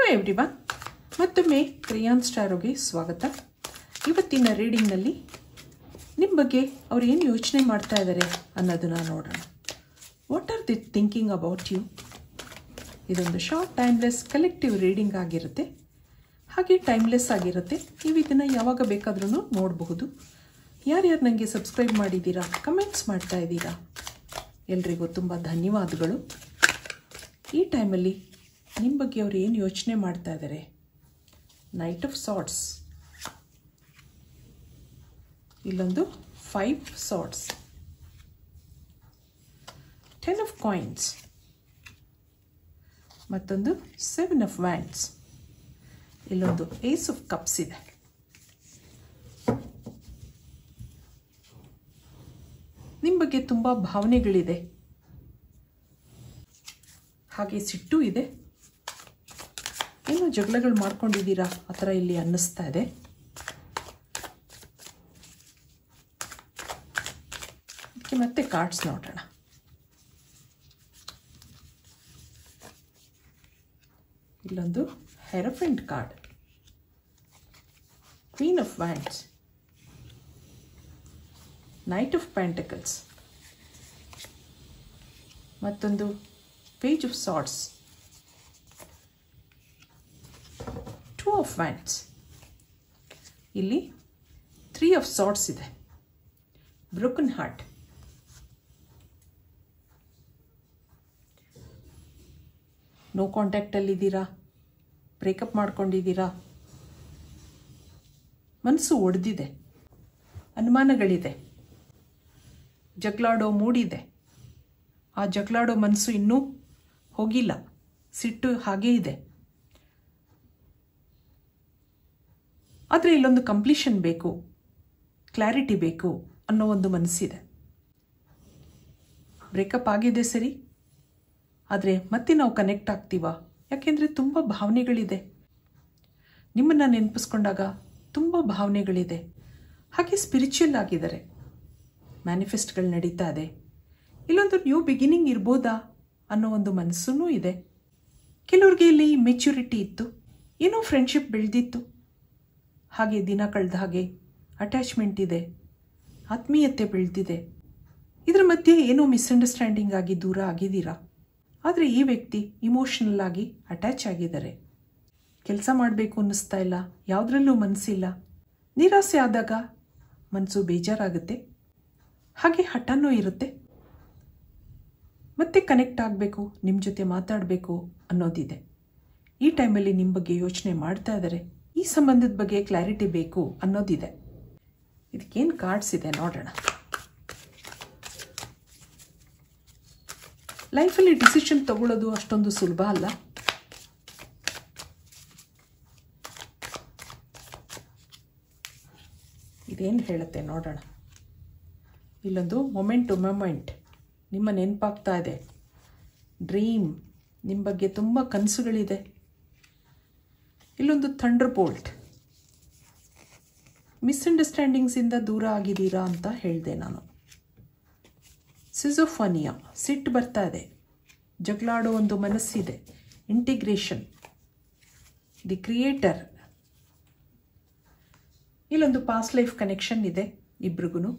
Hi everyone, ಮತ್ತೊಮ್ಮೆ ಕ್ರೇಯಾನ್ ಸ್ಟಾರೋಗೆ ಸ್ವಾಗತ. ಇವತ್ತಿನ ರೀಡಿಂಗ್ನಲ್ಲಿ ನಿಮ್ಮ ಬಗ್ಗೆ ಅವ್ರು ಏನು ಯೋಚನೆ ಮಾಡ್ತಾ ಇದ್ದಾರೆ ಅನ್ನೋದನ್ನು ನೋಡೋಣ. What are the thinking about you? ಇದೊಂದು ಶಾರ್ಟ್ ಟೈಮ್ಲೆಸ್ ಕಲೆಕ್ಟಿವ್ ರೀಡಿಂಗ್ ಆಗಿರುತ್ತೆ, ಹಾಗೆ ಟೈಮ್ಲೆಸ್ ಆಗಿರುತ್ತೆ. ನೀವು ಇದನ್ನು ಯಾವಾಗ ಬೇಕಾದ್ರೂ ನೋಡಬಹುದು. ಯಾರ್ಯಾರು ನನಗೆ ಸಬ್ಸ್ಕ್ರೈಬ್ ಮಾಡಿದ್ದೀರಾ, ಕಮೆಂಟ್ಸ್ ಮಾಡ್ತಾ ಇದ್ದೀರಾ, ಎಲ್ರಿಗೂ ತುಂಬ ಧನ್ಯವಾದಗಳು. ಈ ಟೈಮಲ್ಲಿ ನಿಮ್ಮ ಬಗ್ಗೆ ಅವರು ಏನು ಯೋಚನೆ ಮಾಡ್ತಾ ಇದ್ದಾರೆ? ನೈಟ್ ಆಫ್ ಸಾರ್ಟ್ಸ್, ಇಲ್ಲೊಂದು 5 ಸಾರ್ಟ್ಸ್, 10 ಆಫ್ ಕಾಯಿನ್ಸ್, ಮತ್ತೊಂದು 7 ಆಫ್ ವ್ಯಾಂಡ್ಸ್, ಇಲ್ಲೊಂದು ಏಸ್ ಆಫ್ ಕಪ್ಸ್ ಇದೆ. ನಿಮ್ಮ ಬಗ್ಗೆ ತುಂಬ ಭಾವನೆಗಳಿದೆ, ಹಾಗೆ ಸಿಟ್ಟು ಇದೆ, ಏನೋ ಜಗಳಗಳು ಮಾಡ್ಕೊಂಡಿದ್ದೀರಾ ಆ ಥರ ಇಲ್ಲಿ ಅನ್ನಿಸ್ತಾ ಇದೆ. ಅದಕ್ಕೆ ಮತ್ತೆ ಕಾರ್ಡ್ಸ್ ನೋಡೋಣ. ಇಲ್ಲೊಂದು hierophant card, queen of wands, knight of pentacles, ಮತ್ತೊಂದು page of swords, 2 of wands, ಇಲ್ಲಿ 3 ಆಫ್ ಸಾರ್ಟ್ಸ್ ಇದೆ, ಬ್ರೋಕನ್ ಹಾರ್ಟ್, ನೋ ಕಾಂಟ್ಯಾಕ್ಟಲ್ಲಿದ್ದೀರಾ, ಬ್ರೇಕಪ್ ಮಾಡ್ಕೊಂಡಿದ್ದೀರಾ, ಮನಸ್ಸು ಒಡೆದಿದೆ, ಅನುಮಾನಗಳಿದೆ, ಜಗಳಾಡೋ ಮೂಡಿದೆ. ಆ ಜಗಳಾಡೋ ಮನಸ್ಸು ಇನ್ನೂ ಹೋಗಿಲ್ಲ, ಸಿಟ್ಟು ಹಾಗೇ ಇದೆ. ಆದರೆ ಇಲ್ಲೊಂದು ಕಂಪ್ಲೀಷನ್ ಬೇಕು, ಕ್ಲಾರಿಟಿ ಬೇಕು ಅನ್ನೋ ಒಂದು ಮನಸ್ಸಿದೆ. ಬ್ರೇಕಪ್ ಆಗಿದೆ ಸರಿ, ಆದರೆ ಮತ್ತೆ ನಾವು ಕನೆಕ್ಟ್ ಆಗ್ತೀವಾ? ಯಾಕೆಂದರೆ ತುಂಬ ಭಾವನೆಗಳಿದೆ. ನಿಮ್ಮನ್ನು ನೆನಪಿಸ್ಕೊಂಡಾಗ ತುಂಬ ಭಾವನೆಗಳಿದೆ. ಹಾಗೆ ಸ್ಪಿರಿಚುವಲ್ ಆಗಿದ್ದಾರೆ, ಮ್ಯಾನಿಫೆಸ್ಟ್ಗಳು ನಡೀತಾ ಇದೆ. ಇಲ್ಲೊಂದು ನ್ಯೂ ಬಿಗಿನಿಂಗ್ ಇರ್ಬೋದಾ ಅನ್ನೋ ಒಂದು ಮನಸ್ಸೂ ಇದೆ. ಕೆಲವ್ರಿಗೆ ಇಲ್ಲಿ ಮೆಚ್ಯೂರಿಟಿ ಇತ್ತು, ಏನೋ ಫ್ರೆಂಡ್ಶಿಪ್ ಬೆಳೆದಿತ್ತು, ಹಾಗೆ ದಿನ ಕಳೆದ ಹಾಗೆ ಅಟ್ಯಾಚ್ಮೆಂಟ್ ಇದೆ, ಆತ್ಮೀಯತೆ ಬೆಳೆದಿದೆ. ಇದರ ಮಧ್ಯೆ ಏನೋ ಮಿಸ್ಅಂಡರ್ಸ್ಟ್ಯಾಂಡಿಂಗ್ ಆಗಿ ದೂರ ಆಗಿದ್ದೀರಾ. ಆದರೆ ಈ ವ್ಯಕ್ತಿ ಇಮೋಷನಲ್ ಆಗಿ ಅಟ್ಯಾಚ್ ಆಗಿದ್ದಾರೆ. ಕೆಲಸ ಮಾಡಬೇಕು ಅನ್ನಿಸ್ತಾ ಇಲ್ಲ, ಯಾವುದ್ರಲ್ಲೂ ಮನಸ್ಸಿಲ್ಲ. ನಿರಾಸೆ ಆದಾಗ ಮನಸ್ಸು ಬೇಜಾರಾಗುತ್ತೆ, ಹಾಗೆ ಹಠನೂ ಇರುತ್ತೆ. ಮತ್ತೆ ಕನೆಕ್ಟ್ ಆಗಬೇಕು, ನಿಮ್ಮ ಜೊತೆ ಮಾತಾಡಬೇಕು ಅನ್ನೋದಿದೆ. ಈ ಟೈಮಲ್ಲಿ ನಿಮ್ಮ ಬಗ್ಗೆ ಯೋಚನೆ ಮಾಡ್ತಾ ಇದ್ದಾರೆ, ಈ ಸಂಬಂಧದ ಬಗ್ಗೆ ಕ್ಲಾರಿಟಿ ಬೇಕು ಅನ್ನೋದಿದೆ. ಇದಕ್ಕೇನು ಕಾರ್ಡ್ಸ್ ಇದೆ ನೋಡೋಣ. ಲೈಫಲ್ಲಿ ಡಿಸಿಷನ್ ತಗೊಳ್ಳೋದು ಅಷ್ಟೊಂದು ಸುಲಭ ಅಲ್ಲ. ಇದೇನು ಹೇಳುತ್ತೆ ನೋಡೋಣ. ಇಲ್ಲೊಂದು ಮೊಮೆಂಟ್ ಟು ಮೊಮೆಂಟ್ ನಿಮ್ಮ ನೆನಪಾಗ್ತಾ ಇದೆ. ಡ್ರೀಮ್, ನಿಮ್ಮ ಬಗ್ಗೆ ತುಂಬ ಕನಸುಗಳಿದೆ. ಇಲ್ಲೊಂದು ಥಂಡರ್ ಬೋಲ್ಟ್, ಮಿಸ್ಅಂಡರ್ಸ್ಟ್ಯಾಂಡಿಂಗ್ಸಿಂದ ದೂರ ಆಗಿದ್ದೀರಾ ಅಂತ ಹೇಳಿದೆ ನಾನು. ಸಿಜೋಫನಿಯಾ, ಸಿಟ್ಟು ಬರ್ತಾ ಇದೆ, ಜಗಳಾಡೋ ಒಂದು ಮನಸ್ಸಿದೆ. ಇಂಟಿಗ್ರೇಷನ್, ದಿ ಕ್ರಿಯೇಟರ್, ಇಲ್ಲೊಂದು ಪಾಸ್ಟ್ ಲೈಫ್ ಕನೆಕ್ಷನ್ ಇದೆ ಇಬ್ರಿಗೂ.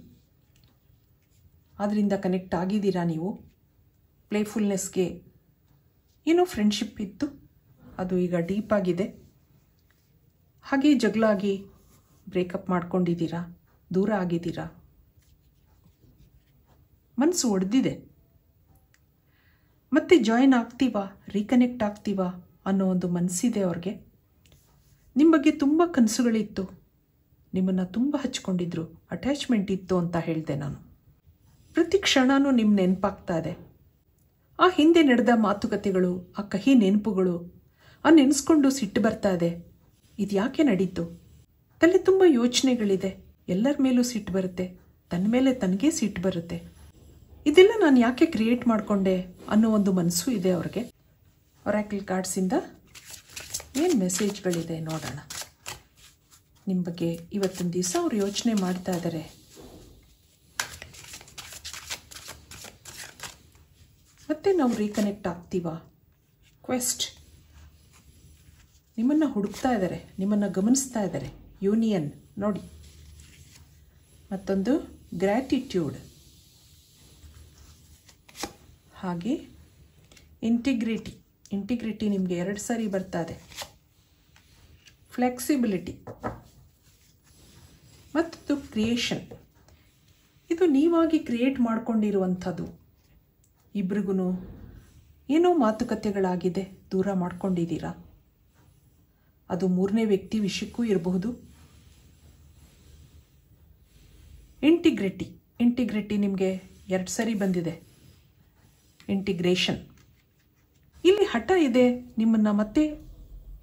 ಅದರಿಂದ ಕನೆಕ್ಟ್ ಆಗಿದ್ದೀರಾ ನೀವು. ಪ್ಲೇಫುಲ್ನೆಸ್ಗೆ ಏನೋ ಫ್ರೆಂಡ್ಶಿಪ್ ಇತ್ತು, ಅದು ಈಗ ಡೀಪ್ ಆಗಿದೆ. ಹಾಗೆ ಜಗಳ ಆಗಿ ಬ್ರೇಕಪ್ ಮಾಡ್ಕೊಂಡಿದ್ದೀರಾ, ದೂರ ಆಗಿದ್ದೀರಾ, ಮನಸ್ಸು ಒಡೆದಿದೆ. ಮತ್ತೆ ಜಾಯಿನ್ ಆಗ್ತೀವಾ, ರೀಕನೆಕ್ಟ್ ಆಗ್ತೀವಾ ಅನ್ನೋ ಒಂದು ಮನಸ್ಸಿದೆ ಅವ್ರಿಗೆ. ನಿಮ್ಮ ಬಗ್ಗೆ ತುಂಬ ಕನಸುಗಳಿತ್ತು, ನಿಮ್ಮನ್ನು ತುಂಬ ಹಚ್ಕೊಂಡಿದ್ರು, ಅಟ್ಯಾಚ್ಮೆಂಟ್ ಇತ್ತು ಅಂತ ಹೇಳಿದೆ ನಾನು. ಪ್ರತಿ ಕ್ಷಣವೂ ನಿಮ್ಮ ನೆನಪಾಗ್ತಾ ಇದೆ. ಆ ಹಿಂದೆ ನಡೆದ ಮಾತುಕತೆಗಳು, ಆ ಕಹಿ ನೆನಪುಗಳು, ಆ ನೆನೆಸ್ಕೊಂಡು ಸಿಟ್ಟು ಬರ್ತಾ ಇದೆ. ಇದು ಯಾಕೆ ನಡೀತು? ತಲೆ ತುಂಬ ಯೋಚನೆಗಳಿದೆ. ಎಲ್ಲರ ಮೇಲೂ ಸಿಟ್ಟು ಬರುತ್ತೆ, ತನ್ನ ಮೇಲೆ ತನಗೇ ಸಿಟ್ಟು ಬರುತ್ತೆ. ಇದೆಲ್ಲ ನಾನು ಯಾಕೆ ಕ್ರಿಯೇಟ್ ಮಾಡಿಕೊಂಡೆ ಅನ್ನೋ ಒಂದು ಮನಸ್ಸು ಇದೆ ಅವ್ರಿಗೆ. ಒರಾಕಲ್ ಕಾರ್ಡ್ಸಿಂದ ಏನು ಮೆಸೇಜ್ಗಳಿದೆ ನೋಡೋಣ. ನಿಮ್ಮ ಬಗ್ಗೆ ಇವತ್ತಿನ ದಿವಸ ಅವ್ರು ಯೋಚನೆ ಮಾಡ್ತಾ ಇದ್ದಾರೆ. ಮತ್ತೆ ನಾವು ರೀಕನೆಕ್ಟ್ ಆಗ್ತೀವಾ? ಕ್ವೆಸ್ಟ್, ನಿಮ್ಮನ್ನು ಹುಡುಕ್ತಾ ಇದ್ದಾರೆ, ನಿಮ್ಮನ್ನು ಗಮನಿಸ್ತಾ ಇದ್ದಾರೆ. ಯೂನಿಯನ್ ನೋಡಿ. ಮತ್ತೊಂದು ಗ್ರ್ಯಾಟಿಟ್ಯೂಡ್, ಹಾಗೆ ಇಂಟಿಗ್ರಿಟಿ ನಿಮಗೆ 2 ಸಾರಿ ಬರ್ತಾ ಇದೆ. ಫ್ಲೆಕ್ಸಿಬಿಲಿಟಿ ಮತ್ತು ಕ್ರಿಯೇಷನ್, ಇದು ನೀವಾಗಿ ಕ್ರಿಯೇಟ್ ಮಾಡ್ಕೊಂಡಿರುವಂಥದ್ದು. ಇಬ್ರಿಗೂ ಏನೋ ಮಾತುಕತೆಗಳಾಗಿದೆ, ದೂರ ಮಾಡ್ಕೊಂಡಿದ್ದೀರಾ. ಅದು 3ನೇ ವ್ಯಕ್ತಿ ವಿಷಯಕ್ಕೂ ಇರಬಹುದು. ಇಂಟಿಗ್ರಿಟಿ ನಿಮಗೆ 2 ಸಾರಿ ಬಂದಿದೆ. ಇಂಟಿಗ್ರೇಷನ್, ಇಲ್ಲಿ ಹಠ ಇದೆ, ನಿಮ್ಮನ್ನು ಮತ್ತೆ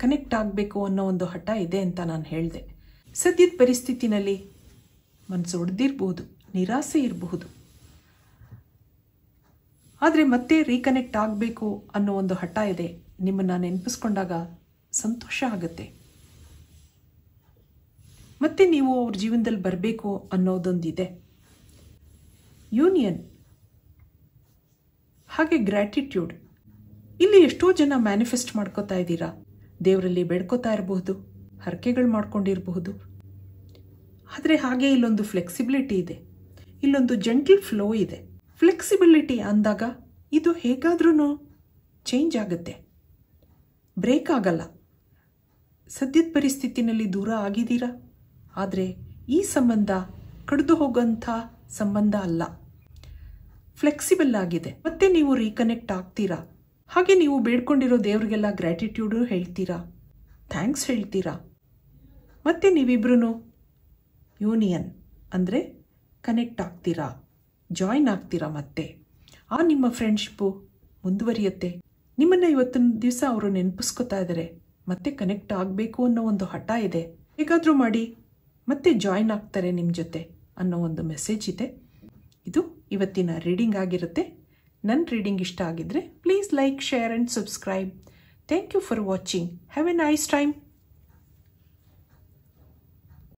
ಕನೆಕ್ಟ್ ಆಗಬೇಕು ಅನ್ನೋ ಒಂದು ಹಠ ಇದೆ ಅಂತ ನಾನು ಹೇಳಿದೆ. ಸದ್ಯದ ಪರಿಸ್ಥಿತಿನಲ್ಲಿ ಮನಸ್ಸು ಒಡೆದಿರಬಹುದು, ನಿರಾಸೆ ಇರಬಹುದು, ಆದರೆ ಮತ್ತೆ ರೀಕನೆಕ್ಟ್ ಆಗಬೇಕು ಅನ್ನೋ ಒಂದು ಹಠ ಇದೆ. ನಿಮ್ಮನ್ನು ನೆನಪಿಸ್ಕೊಂಡಾಗ ಸಂತೋಷ ಆಗುತ್ತೆ. ಮತ್ತೆ ನೀವು ಅವ್ರ ಜೀವನದಲ್ಲಿ ಬರಬೇಕು ಅನ್ನೋದೊಂದಿದೆ. ಯೂನಿಯನ್ ಹಾಗೆ ಗ್ರ್ಯಾಟಿಟ್ಯೂಡ್, ಇಲ್ಲಿ ಎಷ್ಟೋ ಜನ ಮ್ಯಾನಿಫೆಸ್ಟ್ ಮಾಡ್ಕೋತಾ ಇದ್ದೀರಾ. ದೇವರಲ್ಲಿ ಬೇಡ್ಕೋತಾ ಇರಬಹುದು, ಹರಕೆಗಳು ಮಾಡ್ಕೊಂಡಿರಬಹುದು. ಆದರೆ ಹಾಗೆ ಇಲ್ಲೊಂದು ಫ್ಲೆಕ್ಸಿಬಿಲಿಟಿ ಇದೆ, ಇಲ್ಲೊಂದು ಜೆಂಟಲ್ ಫ್ಲೋ ಇದೆ. ಫ್ಲೆಕ್ಸಿಬಿಲಿಟಿ ಅಂದಾಗ ಇದು ಹೇಗಾದ್ರೂ ಚೇಂಜ್ ಆಗುತ್ತೆ, ಬ್ರೇಕ್ ಆಗಲ್ಲ. ಸದ್ಯದ ಪರಿಸ್ಥಿತಿನಲ್ಲಿ ದೂರ ಆಗಿದ್ದೀರಾ, ಆದರೆ ಈ ಸಂಬಂಧ ಕಡಿದು ಹೋಗೋಂಥ ಸಂಬಂಧ ಅಲ್ಲ, ಫ್ಲೆಕ್ಸಿಬಲ್ ಆಗಿದೆ. ಮತ್ತೆ ನೀವು ರೀಕನೆಕ್ಟ್ ಆಗ್ತೀರಾ. ಹಾಗೆ ನೀವು ಬೇಡ್ಕೊಂಡಿರೋ ದೇವ್ರಿಗೆಲ್ಲ ಗ್ರ್ಯಾಟಿಟ್ಯೂಡು ಹೇಳ್ತೀರಾ, ಥ್ಯಾಂಕ್ಸ್ ಹೇಳ್ತೀರಾ. ಮತ್ತೆ ನೀವಿಬ್ರು ಯೂನಿಯನ್ ಅಂದರೆ ಕನೆಕ್ಟ್ ಆಗ್ತೀರಾ, ಜಾಯಿನ್ ಆಗ್ತೀರಾ. ಮತ್ತೆ ಆ ನಿಮ್ಮ ಫ್ರೆಂಡ್ಶಿಪ್ಪು ಮುಂದುವರಿಯುತ್ತೆ. ನಿಮ್ಮನ್ನು ಇವತ್ತಿನ ದಿವಸ ಅವರು ನೆನಪಿಸ್ಕೋತಾ ಇದ್ದಾರೆ, ಮತ್ತೆ ಕನೆಕ್ಟ್ ಆಗಬೇಕು ಅನ್ನೋ ಒಂದು ಹಠ ಇದೆ. ಹೇಗಾದರೂ ಮಾಡಿ ಮತ್ತೆ ಜಾಯಿನ್ ಆಗ್ತಾರೆ ನಿಮ್ಮ ಜೊತೆ ಅನ್ನೋ ಒಂದು ಮೆಸೇಜ್ ಇದೆ. ಇದು ಇವತ್ತಿನ ರೀಡಿಂಗ್ ಆಗಿರುತ್ತೆ. ನನ್ನ ರೀಡಿಂಗ್ ಇಷ್ಟ ಆಗಿದ್ರೆ please like, share and subscribe. Thank you for watching. Have a nice time.